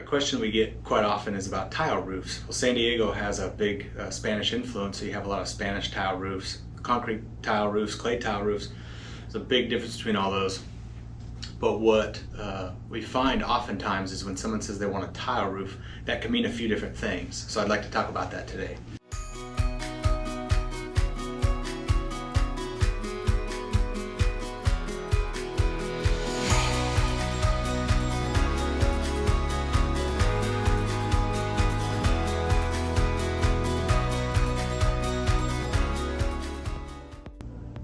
question we get quite often is about tile roofs. Well, San Diego has a big Spanish influence, so you have a lot of Spanish tile roofs, concrete tile roofs, clay tile roofs. There's a big difference between all those. But what we find oftentimes is when someone says they want a tile roof, that can mean a few different things. So I'd like to talk about that today.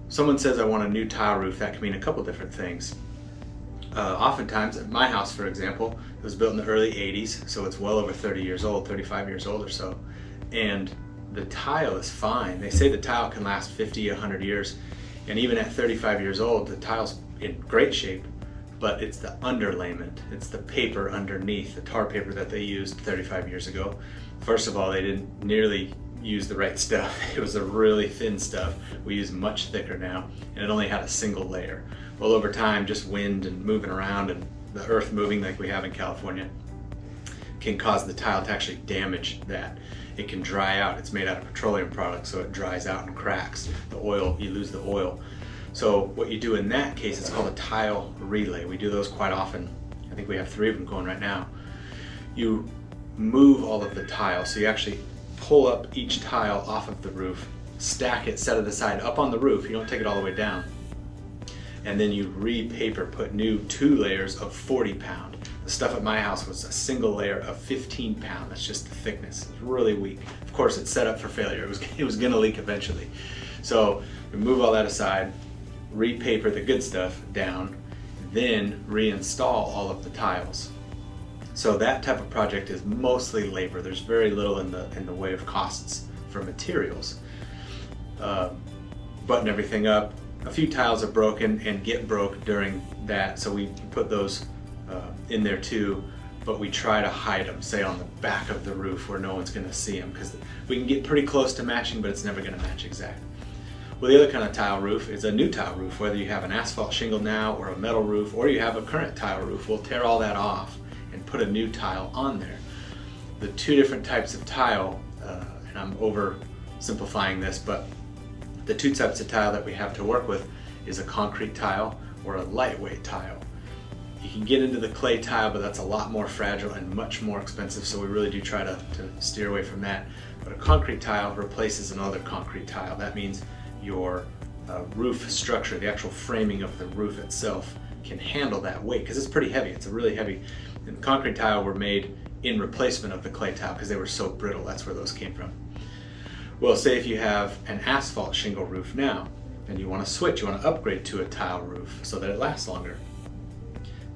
Someone says I want a new tile roof, that can mean a couple different things. Oftentimes, at my house for example, it was built in the early 80s, so it's well over 30 years old, 35 years old or so, and the tile is fine. They say the tile can last 50, 100 years, and even at 35 years old, the tile's in great shape, but it's the underlayment, it's the paper underneath, the tar paper that they used 35 years ago. First of all, they didn't nearly use the right stuff. It was a really thin stuff. We use much thicker now, and it only had a single layer. Well, over time, just wind and moving around and the earth moving like we have in California can cause the tile to actually damage that. It can dry out. It's made out of petroleum products, so it dries out and cracks. The oil, you lose the oil. So what you do in that case, it's called a tile relay. We do those quite often. I think we have 3 of them going right now. You move all of the tile, so you actually pull up each tile off of the roof, stack it, set it aside up on the roof. You don't take it all the way down. And then you re-paper, put new 2 layers of 40 pound. The stuff at my house was a single layer of 15 pound. That's just the thickness. It's really weak. Of course, it's set up for failure. It was gonna leak eventually. So we move all that aside, re-paper the good stuff down, then reinstall all of the tiles. So that type of project is mostly labor. There's very little in the way of costs for materials. Button everything up. A few tiles are broken and get broke during that, so we put those in there too, but we try to hide them, say on the back of the roof where no one's gonna see them, because we can get pretty close to matching, but it's never gonna match exactly. Well, the other kind of tile roof is a new tile roof. Whether you have an asphalt shingle now or a metal roof, or you have a current tile roof, we'll tear all that off and put a new tile on there. The 2 different types of tile, and I'm oversimplifying this, but the 2 types of tile that we have to work with is a concrete tile or a lightweight tile. You can get into the clay tile, but that's a lot more fragile and much more expensive, so we really do try to steer away from that. But a concrete tile replaces another concrete tile. That means your roof structure, the actual framing of the roof itself, can handle that weight, because it's pretty heavy. It's a really heavy, and concrete tile were made in replacement of the clay tile because they were so brittle. That's where those came from. Well, say if you have an asphalt shingle roof now and you want to switch, you want to upgrade to a tile roof so that it lasts longer.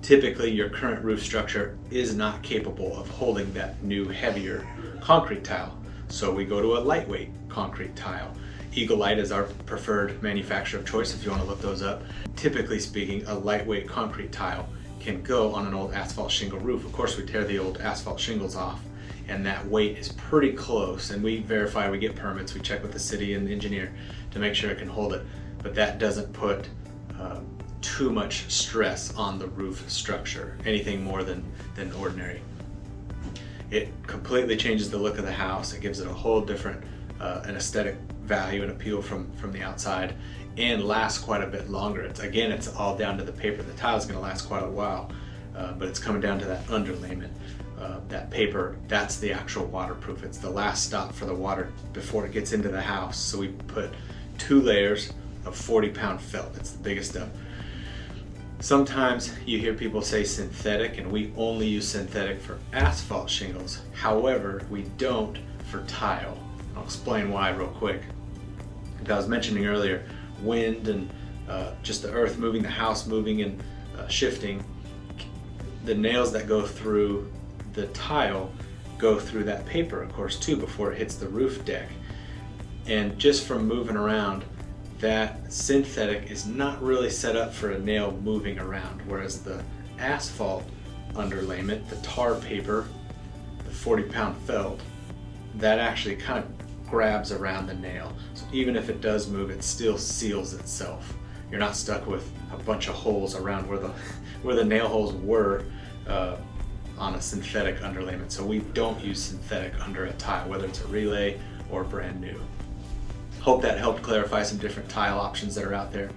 Typically your current roof structure is not capable of holding that new heavier concrete tile, so we go to a lightweight concrete tile. Eagle-Lite is our preferred manufacturer of choice if you want to look those up. Typically speaking, a lightweight concrete tile can go on an old asphalt shingle roof. Of course, we tear the old asphalt shingles off, and that weight is pretty close, and we verify, we get permits, we check with the city and the engineer to make sure it can hold it, but that doesn't put too much stress on the roof structure, anything more than ordinary. It completely changes the look of the house. It gives it a whole different an aesthetic value and appeal from the outside, and lasts quite a bit longer. It's all down to the paper. The tile is going to last quite a while, but it's coming down to that underlayment. That paper, that's the actual waterproof. It's the last stop for the water before it gets into the house. So we put 2 layers of 40 pound felt. It's the biggest stuff. Sometimes you hear people say synthetic, and we only use synthetic for asphalt shingles. However, we don't for tile. I'll explain why real quick. Like I was mentioning earlier, wind and just the earth moving, the house moving and shifting, the nails that go through the tile go through that paper, of course, too, before it hits the roof deck. And just from moving around, that synthetic is not really set up for a nail moving around, whereas the asphalt underlayment, the tar paper, the 40 pound felt, that actually kind of grabs around the nail. So even if it does move, it still seals itself. You're not stuck with a bunch of holes around where the nail holes were on a synthetic underlayment. So we don't use synthetic under a tile, whether it's a relay or brand new. Hope that helped clarify some different tile options that are out there.